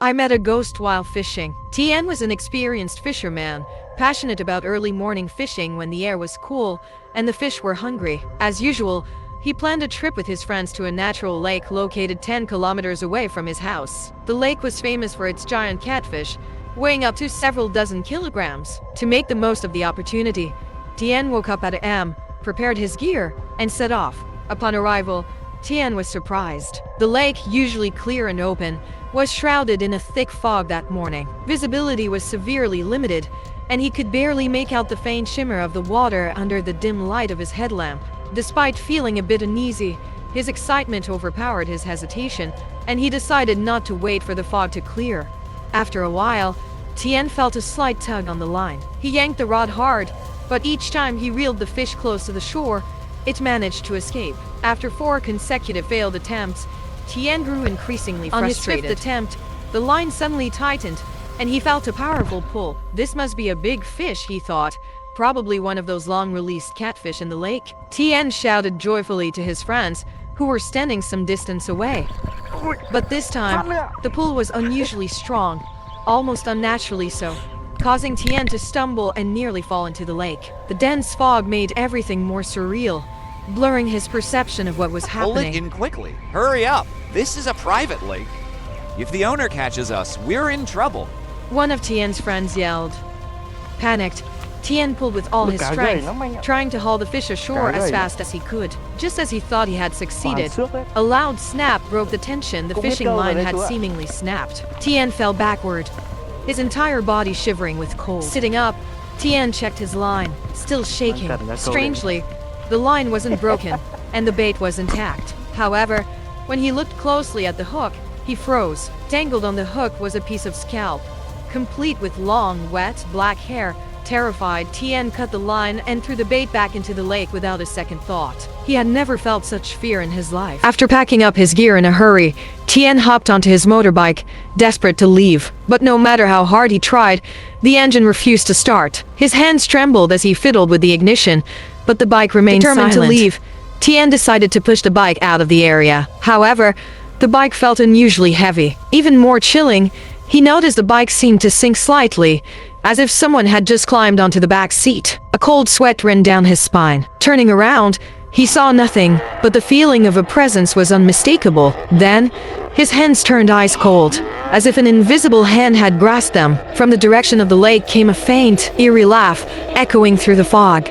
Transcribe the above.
I met a ghost while fishing. Tien was an experienced fisherman, passionate about early morning fishing when the air was cool and the fish were hungry. As usual, he planned a trip with his friends to a natural lake located 10 kilometers away from his house. The lake was famous for its giant catfish, weighing up to several dozen kilograms. To make the most of the opportunity, Tien woke up at a.m., prepared his gear, and set off. Upon arrival, Tien was surprised. The lake, usually clear and open, was shrouded in a thick fog that morning. Visibility was severely limited, and he could barely make out the faint shimmer of the water under the dim light of his headlamp. Despite feeling a bit uneasy, his excitement overpowered his hesitation, and he decided not to wait for the fog to clear. After a while, Tien felt a slight tug on the line. He yanked the rod hard, but each time he reeled the fish close to the shore, it managed to escape. After 4 consecutive failed attempts, Tien grew increasingly frustrated. On his 5th attempt, the line suddenly tightened, and he felt a powerful pull. This must be a big fish, he thought, probably one of those long-released catfish in the lake. Tien shouted joyfully to his friends, who were standing some distance away. But this time, the pull was unusually strong, almost unnaturally so, causing Tien to stumble and nearly fall into the lake. The dense fog made everything more surreal, blurring his perception of what was happening. Pull it in quickly. Hurry up. This is a private lake. If the owner catches us, we're in trouble. One of Tien's friends yelled. Panicked, Tien pulled with all his strength, trying to haul the fish ashore as fast as he could. Just as he thought he had succeeded, a loud snap broke the tension. The fishing line had seemingly snapped. Tien fell backward, his entire body shivering with cold. Sitting up, Tien checked his line, still shaking. Strangely, the line wasn't broken, and the bait was intact. However, when he looked closely at the hook, he froze. Tangled on the hook was a piece of scalp, complete with long, wet, black hair. Terrified, Tien cut the line and threw the bait back into the lake without a second thought. He had never felt such fear in his life. After packing up his gear in a hurry, Tien hopped onto his motorbike, desperate to leave. But no matter how hard he tried, the engine refused to start. His hands trembled as he fiddled with the ignition, but the bike remained silent. Determined to leave, Tien decided to push the bike out of the area. However, the bike felt unusually heavy. Even more chilling, he noticed the bike seemed to sink slightly, as if someone had just climbed onto the back seat. A cold sweat ran down his spine. Turning around, he saw nothing, but the feeling of a presence was unmistakable. Then, his hands turned ice cold, as if an invisible hand had grasped them. From the direction of the lake came a faint, eerie laugh, echoing through the fog.